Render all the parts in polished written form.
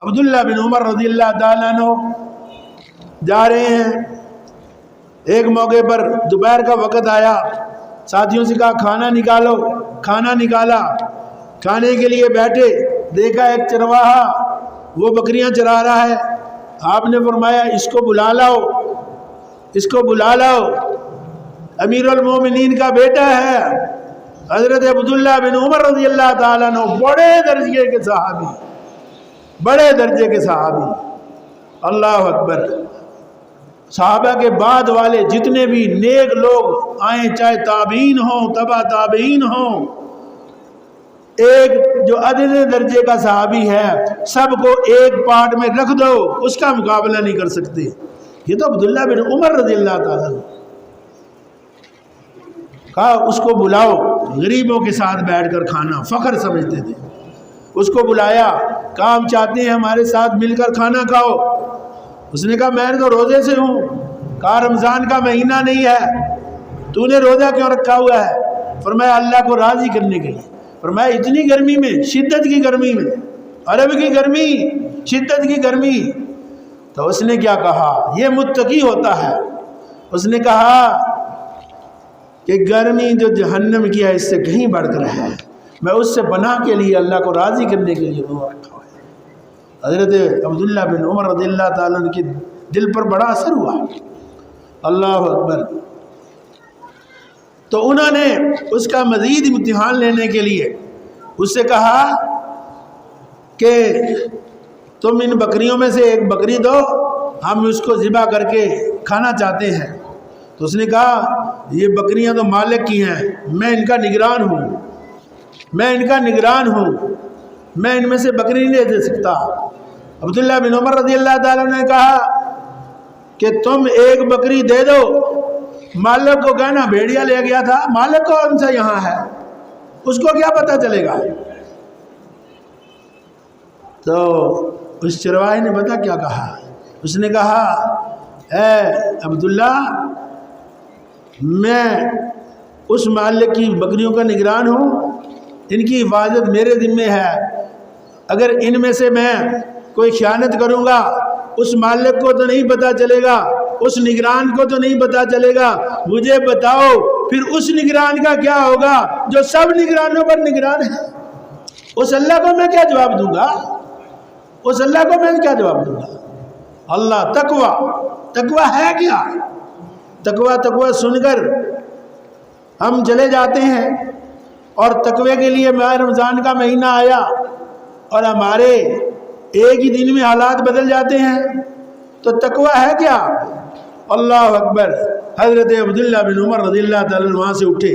عبداللہ بن عمر رضی اللہ تعالیٰ عنہ جا رہے ہیں. ایک موقع پر دوپہر کا وقت آیا, ساتھیوں سے کہا کھانا نکالو. کھانا نکالا, کھانے کے لیے بیٹھے, دیکھا ایک چرواہا وہ بکریاں چرا رہا ہے. آپ نے فرمایا اس کو بلا لاؤ, اس کو بلا لاؤ. امیر المومنین کا بیٹا ہے حضرت عبداللہ بن عمر رضی اللہ تعالیٰ عنہ, بڑے درجے کے صحابی, بڑے درجے کے صحابی. اللہ اکبر. صحابہ کے بعد والے جتنے بھی نیک لوگ آئیں, چاہے تابعین ہوں تبع تابعین ہوں, ایک جو ادنی درجے کا صحابی ہے سب کو ایک پارٹ میں رکھ دو, اس کا مقابلہ نہیں کر سکتے. یہ تو عبداللہ بن عمر رضی اللہ تعالیٰ نے کہا اس کو بلاؤ. غریبوں کے ساتھ بیٹھ کر کھانا فخر سمجھتے تھے. اس کو بلایا, کہا ہم چاہتے ہیں ہمارے ساتھ مل کر کھانا کھاؤ. اس نے کہا میں تو روزے سے ہوں. کہا رمضان کا مہینہ نہیں ہے, تو نے روزہ کیوں رکھا ہوا ہے؟ فرمایا اللہ کو راضی کرنے کے لیے. فرمایا اتنی گرمی میں, شدت کی گرمی میں, عرب کی گرمی, شدت کی گرمی. تو اس نے کیا کہا, یہ متقی ہوتا ہے. اس نے کہا کہ گرمی جو جہنم کی ہے اس سے کہیں بڑھ کر ہے, میں اس سے پناہ کے لیے اللہ کو راضی کرنے کے لیے روزہ رکھا ہوا ہے. حضرت عبداللہ بن عمر رضی اللہ تعالیٰ عنہ کے دل پر بڑا اثر ہوا. اللہ اکبر. تو انہوں نے اس کا مزید امتحان لینے کے لیے اس سے کہا کہ تم ان بکریوں میں سے ایک بکری دو, ہم اس کو ذبح کر کے کھانا چاہتے ہیں. تو اس نے کہا یہ بکریاں تو مالک کی ہیں, میں ان کا نگران ہوں, میں ان کا نگران ہوں, میں ان میں سے بکری نہیں دے سکتا. عبداللہ بن عمر رضی اللہ تعالیٰ نے کہا کہ تم ایک بکری دے دو, مالک کو کہنا بھیڑیا لے گیا تھا, مالک کون سا یہاں ہے, اس کو کیا پتہ چلے گا. تو اس چرواہے نے پتہ کیا کہا, اس نے کہا اے عبداللہ میں اس مالک کی بکریوں کا نگران ہوں, ان کی حفاظت میرے ذمہ ہے. اگر ان میں سے میں کوئی خیانت کروں گا اس مالک کو تو نہیں پتہ چلے گا, اس نگران کو تو نہیں پتہ چلے گا. مجھے بتاؤ پھر اس نگران کا کیا ہوگا جو سب نگرانوں پر نگران ہے. اس اللہ کو میں کیا جواب دوں گا, اس اللہ کو میں کیا جواب دوں گا. اللہ تقوی, تقوی ہے کیا؟ تقوی تقوی سن کر ہم چلے جاتے ہیں, اور تقوی کے لیے ماہ رمضان کا مہینہ آیا اور ہمارے ایک ہی دن میں حالات بدل جاتے ہیں. تو تقوی ہے کیا؟ اللہ اکبر. حضرت عبداللہ بن عمر رضی اللہ تعالیٰ وہاں سے اٹھے,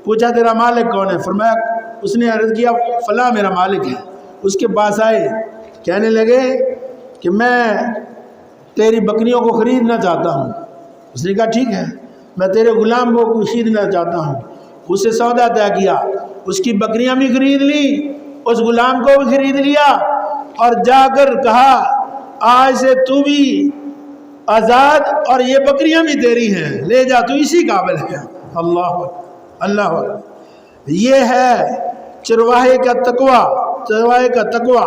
پوچھا تیرا مالک کون ہے؟ فرمایا, اس نے عرض کیا فلاں میرا مالک ہے. اس کے پاس آئے, کہنے لگے کہ میں تیری بکریوں کو خریدنا چاہتا ہوں. اس نے کہا ٹھیک ہے, میں تیرے غلام کو خریدنا چاہتا ہوں. اس سے سودا طے کیا, اس کی بکریاں بھی خرید لی, اس غلام کو بھی خرید لیا, اور جا کر کہا آج سے تو بھی آزاد اور یہ بکریاں بھی تیری ہیں, لے جا, تو اسی قابل ہے. اللہ اللہ. یہ ہے چرواہے کا تقوی, چرواہے کا تقوی.